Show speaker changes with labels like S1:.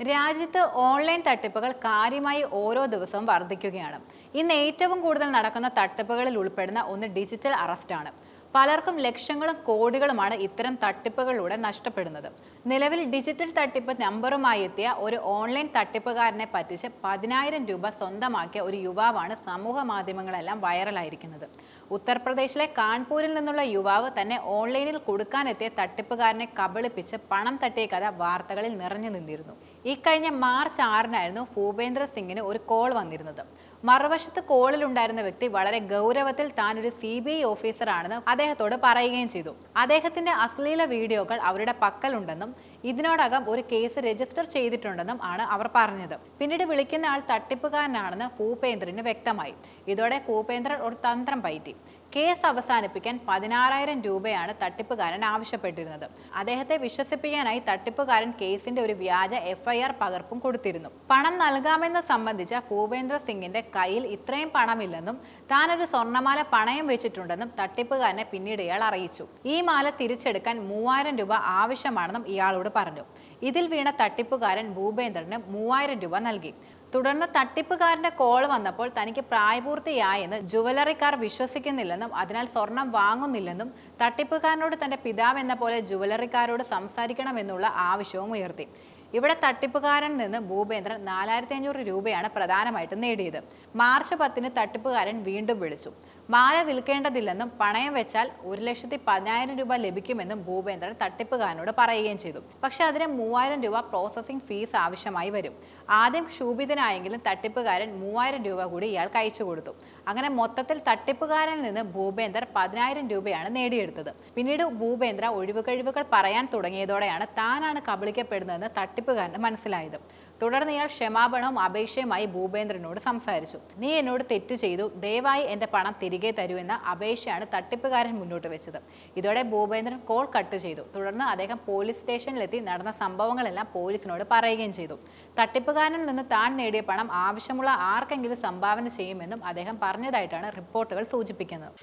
S1: രാജ്യത്ത് ഓൺലൈൻ തട്ടിപ്പുകൾ കാര്യമായി ഓരോ ദിവസവും വർദ്ധിക്കുകയാണ്. ഇന്ന് ഏറ്റവും കൂടുതൽ നടക്കുന്ന തട്ടിപ്പുകളിൽ ഉൾപ്പെടുന്ന ഒന്ന് ഡിജിറ്റൽ അറസ്റ്റാണ്. പലർക്കും ലക്ഷങ്ങളും കോടികളുമാണ് ഇത്തരം തട്ടിപ്പുകളിലൂടെ നഷ്ടപ്പെടുന്നത്. നിലവിൽ ഡിജിറ്റൽ തട്ടിപ്പ് നമ്പറുമായി എത്തിയ ഒരു ഓൺലൈൻ തട്ടിപ്പുകാരനെ പറ്റിച്ച് 10,000 രൂപ സ്വന്തമാക്കിയ ഒരു യുവാവാണ് സമൂഹ മാധ്യമങ്ങളെല്ലാം വൈറലായിരിക്കുന്നത്. ഉത്തർപ്രദേശിലെ കാൺപൂരിൽ നിന്നുള്ള യുവാവ് തന്നെ ഓൺലൈനിൽ കൊടുക്കാനെത്തിയ തട്ടിപ്പുകാരനെ കബളിപ്പിച്ച് പണം തട്ടിയ കഥ വാർത്തകളിൽ നിറഞ്ഞു നിന്നിരുന്നു. ഇക്കഴിഞ്ഞ മാർച്ച് 6-നായിരുന്നു ഭൂപേന്ദ്ര സിംഗിന് ഒരു കോൾ വന്നിരുന്നത്. മറുവശത്ത് കോളിലുണ്ടായിരുന്ന വ്യക്തി വളരെ ഗൗരവത്തിൽ താൻ ഒരു CBI ഓഫീസറാണെന്ന് അദ്ദേഹത്തോട് പറയുകയും ചെയ്തു. അദ്ദേഹത്തിന്റെ അശ്ലീല വീഡിയോകൾ അവരുടെ പക്കലുണ്ടെന്നും ഇതിനോടകം ഒരു കേസ് രജിസ്റ്റർ ചെയ്തിട്ടുണ്ടെന്നും ആണ് അവർ പറഞ്ഞത്. പിന്നീട് വിളിക്കുന്ന ആൾ തട്ടിപ്പുകാരനാണെന്ന് ഭൂപേന്ദ്രന് വ്യക്തമായി. ഇതോടെ ഭൂപേന്ദ്രൻ ഒരു തന്ത്രം പയറ്റി. കേസ് അവസാനിപ്പിക്കാൻ 16,000 രൂപയാണ് തട്ടിപ്പുകാരൻ ആവശ്യപ്പെട്ടിരുന്നത്. അദ്ദേഹത്തെ വിശ്വസിപ്പിക്കാനായി തട്ടിപ്പുകാരൻ കേസിന്റെ ഒരു വ്യാജ FIR പകർപ്പും കൊടുത്തിരുന്നു. പണം നൽകാമെന്ന് സംബന്ധിച്ച ഭൂപേന്ദ്ര സിംഗിന്റെ കയ്യിൽ ഇത്രയും പണമില്ലെന്നും താൻ ഒരു സ്വർണ്ണമാല പണയം വെച്ചിട്ടുണ്ടെന്നും തട്ടിപ്പുകാരനെ പിന്നീട് ഇയാൾ അറിയിച്ചു. ഈ മാല തിരിച്ചെടുക്കാൻ 3,000 രൂപ ആവശ്യമാണെന്നും ഇയാളോട് പറഞ്ഞു. ഇതിൽ വീണ തട്ടിപ്പുകാരൻ ഭൂപേന്ദ്രന് 3,000 രൂപ നൽകി. തുടർന്ന് തട്ടിപ്പുകാരന്റെ കോൾ വന്നപ്പോൾ തനിക്ക് പ്രായപൂർത്തിയായെന്ന് ജുവലറിക്കാർ വിശ്വസിക്കുന്നില്ലെന്നും അതിനാൽ സ്വർണം വാങ്ങുന്നില്ലെന്നും തട്ടിപ്പുകാരനോട് തന്റെ പിതാവ് എന്ന പോലെ ജുവലറിക്കാരോട് സംസാരിക്കണമെന്നുള്ള ആവശ്യവും ഉയർത്തി. ഇവിടെ തട്ടിപ്പുകാരൻ നിന്ന് ഭൂപേന്ദ്രൻ 4,500 രൂപയാണ് പ്രധാനമായിട്ടും നേടിയത്. മാർച്ച് 10-ന് തട്ടിപ്പുകാരൻ വീണ്ടും വിളിച്ചു. മാല വിൽക്കേണ്ടതില്ലെന്നും പണയം വെച്ചാൽ 1,10,000 രൂപ ലഭിക്കുമെന്നും ഭൂപേന്ദ്രൻ തട്ടിപ്പുകാരനോട് പറയുകയും ചെയ്തു. പക്ഷെ അതിന് 3,000 രൂപ പ്രോസസിംഗ് ഫീസ് ആവശ്യമായി വരും. ആദ്യം ക്ഷുഭിതനായെങ്കിലും തട്ടിപ്പുകാരൻ 3,000 രൂപ കൂടി ഇയാൾക്ക് അയച്ചു കൊടുത്തു. അങ്ങനെ മൊത്തത്തിൽ തട്ടിപ്പുകാരനിൽ നിന്ന് ഭൂപേന്ദ്രൻ 10,000 രൂപയാണ് നേടിയെടുത്തത്. പിന്നീട് ഭൂപേന്ദ്ര ഒഴിവുകഴിവുകൾ പറയാൻ തുടങ്ങിയതോടെയാണ് താനാണ് കബളിക്കപ്പെടുന്നതെന്ന് തട്ടിപ്പുകാരന് മനസ്സിലായത്. തുടർന്ന് ഇയാൾ ക്ഷമാപണവും അപേക്ഷയുമായി ഭൂപേന്ദ്രനോട് സംസാരിച്ചു. നീ എന്നോട് തെറ്റ് ചെയ്തു, ദയവായി എന്റെ പണം തിരികെ തരൂ എന്ന അപേക്ഷയാണ് തട്ടിപ്പുകാരൻ മുന്നോട്ട് വെച്ചത്. ഇതോടെ ഭൂപേന്ദ്രൻ കോൾ കട്ട് ചെയ്തു. തുടർന്ന് അദ്ദേഹം പോലീസ് സ്റ്റേഷനിലെത്തി നടന്ന സംഭവങ്ങളെല്ലാം പോലീസിനോട് പറയുകയും ചെയ്തു. തട്ടിപ്പുകാരനിൽ നിന്ന് താൻ നേടിയ പണം ആവശ്യമുള്ള ആർക്കെങ്കിലും സംഭാവന ചെയ്യുമെന്നും അദ്ദേഹം പറഞ്ഞതായിട്ടാണ് റിപ്പോർട്ടുകൾ സൂചിപ്പിക്കുന്നത്.